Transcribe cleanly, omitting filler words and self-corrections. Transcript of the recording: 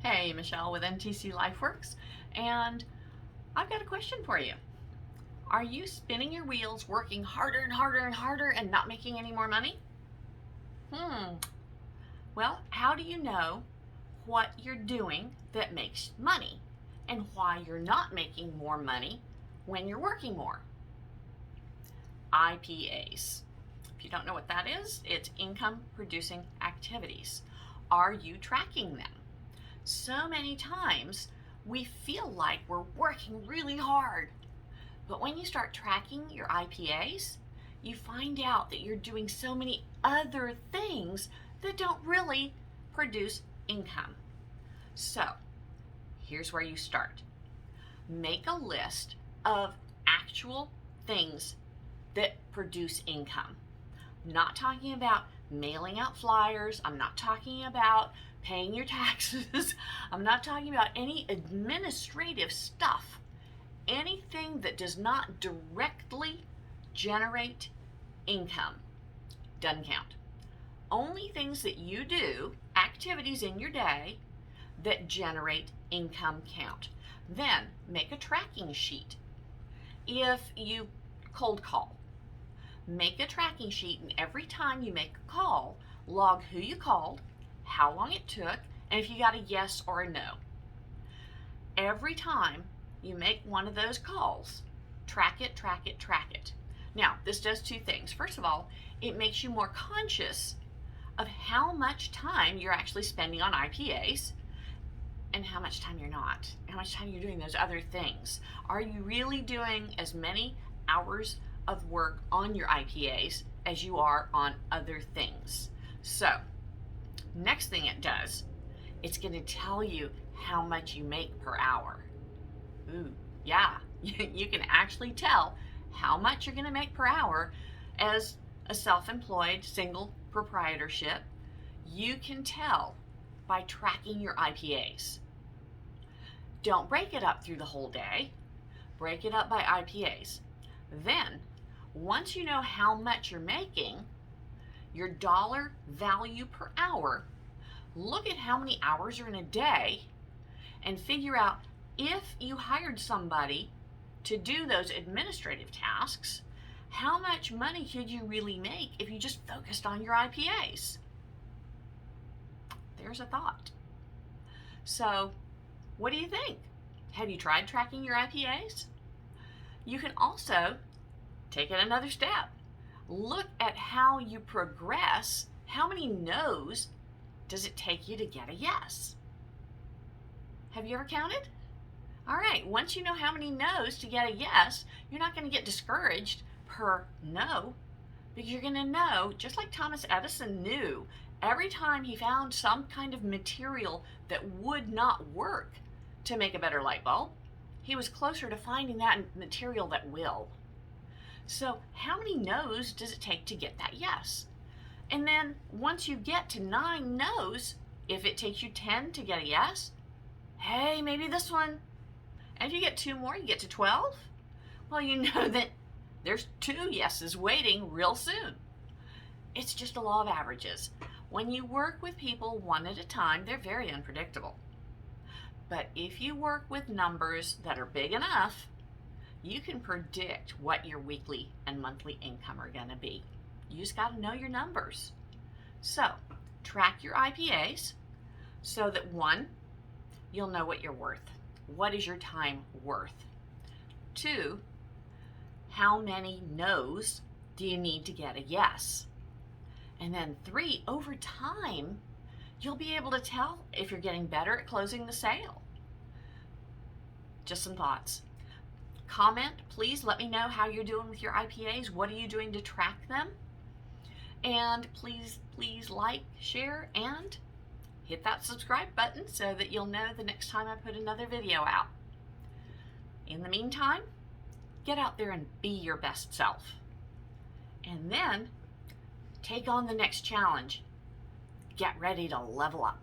Hey, Michelle with NTC LifeWorks, and I've got a question for you. Are you spinning your wheels, working harder and harder and harder and not making any more money? Well, how do you know what you're doing that makes money and why you're not making more money when you're working more? IPAs. If you don't know what that is, it's income producing activities. Are you tracking them? So many times we feel like we're working really hard, but when you start tracking your IPAs, you find out that you're doing so many other things that don't really produce income. So here's where you start. Make a list of actual things that produce income. I'm not talking about mailing out flyers. I'm not talking about paying your taxes. I'm not talking about any administrative stuff. Anything that does not directly generate income doesn't count. Only things that you do, activities in your day that generate income count. Then make a tracking sheet. If you cold call, make a tracking sheet, and every time you make a call, log who you called, how long it took, and if you got a yes or a no. Every time you make one of those calls, track it, track it, track it. Now, this does two things. First of all, it makes you more conscious of how much time you're actually spending on IPAs and how much time you're not, how much time you're doing those other things. Are you really doing as many hours of work on your IPAs as you are on other things? So, next thing it does, it's going to tell you how much you make per hour. Ooh, yeah, you can actually tell how much you're going to make per hour as a self-employed single proprietorship. You can tell by tracking your IPAs. Don't break it up through the whole day. Break it up by IPAs. Then, once you know how much you're making, your dollar value per hour, look at how many hours are in a day and figure out if you hired somebody to do those administrative tasks, how much money could you really make if you just focused on your IPAs? There's a thought. So, what do you think? Have you tried tracking your IPAs? You can also take it another step. Look at how you progress. How many no's does it take you to get a yes? Have you ever counted? All right, once you know how many no's to get a yes, you're not going to get discouraged per no, because you're going to know, just like Thomas Edison knew, every time he found some kind of material that would not work to make a better light bulb, he was closer to finding that material that will. So how many no's does it take to get that yes? And then once you get to 9 no's, if it takes you 10 to get a yes, hey, maybe this one. And if you get 2 more, you get to 12. Well, you know that there's 2 yeses waiting real soon. It's just a law of averages. When you work with people one at a time, they're very unpredictable. But if you work with numbers that are big enough, you can predict what your weekly and monthly income are going to be. You just got to know your numbers. So, track your IPAs so that 1, you'll know what you're worth. What is your time worth? 2, how many no's do you need to get a yes? And then 3, over time, you'll be able to tell if you're getting better at closing the sale. Just some thoughts. Comment, please let me know how you're doing with your IPAs. What are you doing to track them? And please like, share, and hit that subscribe button so that you'll know the next time I put another video out. In the meantime, get out there and be your best self. And then take on the next challenge. Get ready to level up.